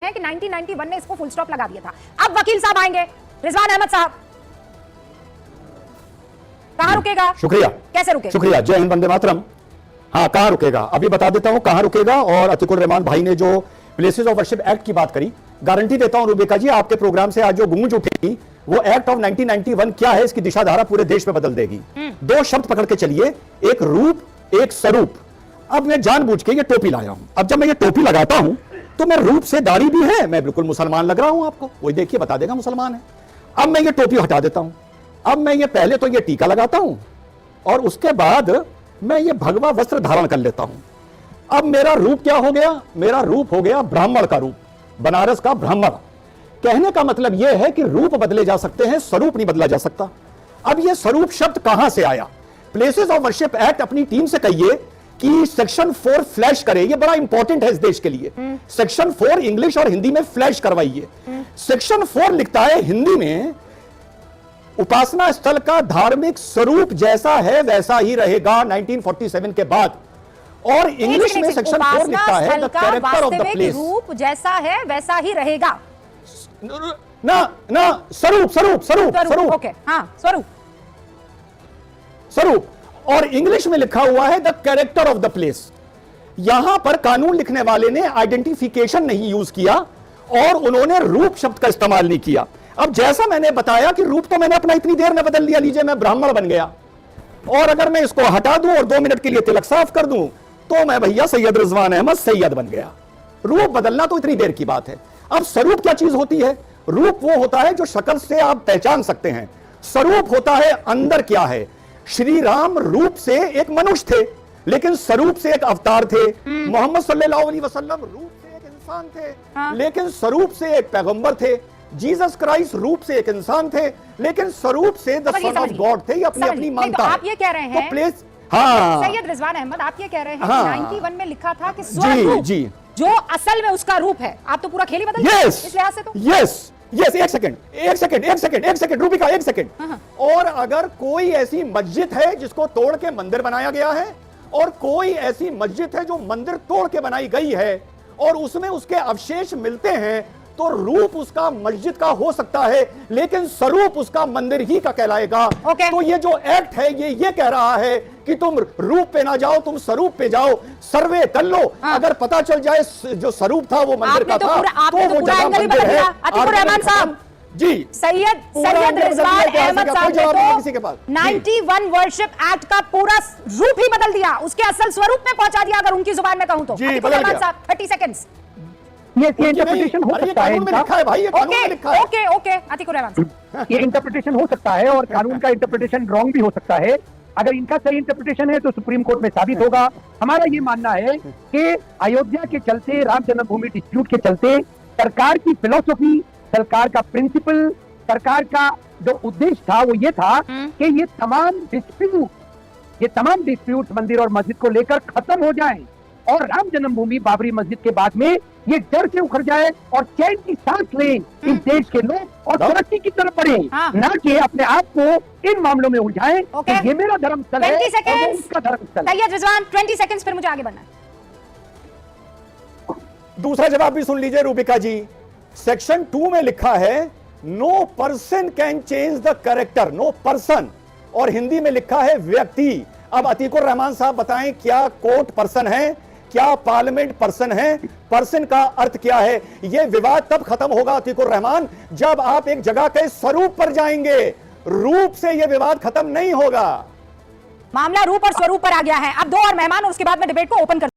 है कि 1991 ने इसको फुल स्टॉप लगा दिया था। अब वकील साहब आएंगे, रिजवान अहमद साहब, कहां रुकेगा? शुक्रिया। कैसे रुकेगा? शुक्रिया। जय हिंद, वंदे मातरम। हाँ, कहां रुकेगा अभी बता देता हूं कहां रुकेगा। और अतीकुर रहमान भाई ने जो प्लेसेस ऑफ वर्शिप एक्ट की बात करी, गारंटी देता हूं रुबिका जी, आपके प्रोग्राम से आज जो गूंज उठेगी वो एक्ट ऑफ 1991 क्या है, इसकी दिशा धारा पूरे देश में बदल देगी। दो शब्द पकड़ के चलिए, एक रूप, एक स्वरूप। अब मैं जानबूझ के ये टोपी लाया हूं। अब जब मैं ये टोपी लगाता हूं तो मैं रूप से दाढ़ी भी है, मैं बिल्कुल मुसलमान लग रहा हूं आपको, वही देखिए बता देगा मुसलमान है। अब मैं ये टोपी हटा देता हूं, अब मैं ये पहले तो ये टीका लगाता हूं और उसके बाद मैं ये भगवा वस्त्र धारण कर लेता हूं। अब मेरा रूप क्या हो गया? मेरा रूप हो गया ब्राह्मण का रूप, बनारस का ब्राह्मण। कहने का मतलब यह है कि रूप बदले जा सकते हैं, स्वरूप नहीं बदला जा सकता। अब यह स्वरूप शब्द कहां से आया? प्लेसेस ऑफ वर्शिप एक्ट अपनी टीम से कहिए कि सेक्शन 4 फ्लैश करे, ये बड़ा इंपॉर्टेंट है इस देश के लिए। सेक्शन 4 इंग्लिश और हिंदी में फ्लैश करवाइए। सेक्शन 4 लिखता है हिंदी में, उपासना स्थल का धार्मिक स्वरूप जैसा है वैसा ही रहेगा 1947 के बाद। और इंग्लिश में सेक्शन 4 लिखता है the character of the place, रूप जैसा है वैसा ही रहेगा। ना स्वरूप स्वरूप स्वरूप स्वरूप, ओके, हाँ, स्वरूप स्वरूप। और इंग्लिश में लिखा हुआ है the character of the place. यहां पर कानून लिखने वाले ने आइडेंटिफिकेशन नहीं यूज किया और उन्होंने रूप शब्द का इस्तेमाल नहीं किया। अब जैसा मैंने बताया कि रूप तो मैंने अपना इतनी देर में बदल दिया, लीजिए मैं ब्राह्मण बन गया, और अगर मैं इसको हटा दूं और 2 मिनट के लिए तिलक साफ कर दूं तो मैं भैया सैयद रिजवान अहमद सैयद बन गया। रूप बदलना तो इतनी देर की बात है। अब स्वरूप क्या चीज होती है? रूप वो होता है जो शक्ल से आप पहचान सकते हैं। स्वरूप होता है अंदर क्या है। श्री राम रूप से एक मनुष्य थे, लेकिन स्वरूप से एक अवतार थे। मोहम्मद सल्लल्लाहु अलैहि वसल्लम रूप से एक इंसान थे, लेकिन स्वरूप से एक पैगंबर थे। जीसस क्राइस्ट रूप से एक इंसान थे, लेकिन स्वरूप से द सन ऑफ गॉड थे। अपनी अपनी मानता है। आप ये कह रहे हैं तो प्लेस, हाँ, सैयद रिजवान अहमद, आप ये कह रहे हैं हाँ, कि 91 में लिखा था कि स्वरूप जी जो असल में उसका रूप है, आप तो पूरा खेल ही बदल दिया इस लिहाज से। तो यस एक सेकंड रूबिका, एक सेकंड। और अगर कोई ऐसी मस्जिद है जिसको तोड़ के मंदिर बनाया गया है, और कोई ऐसी मस्जिद है जो मंदिर तोड़ के बनाई गई है और उसमें उसके अवशेष मिलते हैं, तो रूप उसका मस्जिद का हो सकता है, लेकिन स्वरूप उसका मंदिर ही का कहलाएगा। तो ये जो एक्ट है ये कह रहा है कि तुम रूप पे ना जाओ, तुम स्वरूप पे जाओ, सर्वे कर लो। अगर पता चल जाए जो स्वरूप था वो मंदिर का था, तो वो जगह मंदिर है। अतीकुर रहमान साहब जी, सैयद रिजवान अहमद साहब ने किसी के पास 91 वर्शिप एक्ट का पूरा रूप ही बदल दिया, उसके असल स्वरूप में पहुंचा दिया, अगर उनकी जुबान में कहूं तो। अतीकुर रहमान साहब 30 सेकंड्स। ये इंटरप्रिटेशन हो सकता है इनका। ओके अतीकुर रहमान साहब, ये इंटरप्रिटेशन हो सकता है और कानून का इंटरप्रिटेशन रॉन्ग भी हो सकता है। अगर इनका सही इंटरप्रिटेशन है तो सुप्रीम कोर्ट में साबित होगा। हमारा ये मानना है कि अयोध्या के चलते, राम जन्मभूमि डिस्प्यूट के चलते सरकार की फिलॉसफी, सरकार का प्रिंसिपल, सरकार का जो उद्देश्य था वो ये था कि ये तमाम डिस्प्यूट मंदिर और मस्जिद को लेकर खत्म हो जाएं और राम जन्मभूमि बाबरी मस्जिद के बाद में ये डर से उखड़ जाए और चैन की सांस लें इस देश के लोग और तरक्की की तरफ बढ़े, ना कि अपने आप को इन मामलों में उलझाएं कि ये मेरा धर्मस्थल है और वो उसका धर्मस्थल है। सैयद रिजवान 20 सेकंड्स, फिर मुझे आगे बढ़ना है। दूसरा जवाब भी सुन लीजिए रूबिका जी। सेक्शन 2 में लिखा है no person can change the character, no person, और हिंदी में लिखा है व्यक्ति। अब अतीकुर रहमान साहब बताएं, क्या कोर्ट पर्सन है, क्या पार्लियामेंट पर्सन है? पर्सन का अर्थ क्या है? यह विवाद तब खत्म होगा अतीकुर रहमान जब आप एक जगह के स्वरूप पर जाएंगे। रूप से यह विवाद खत्म नहीं होगा। मामला रूप और स्वरूप पर आ गया है। अब 2 और मेहमान और उसके बाद में डिबेट को ओपन कर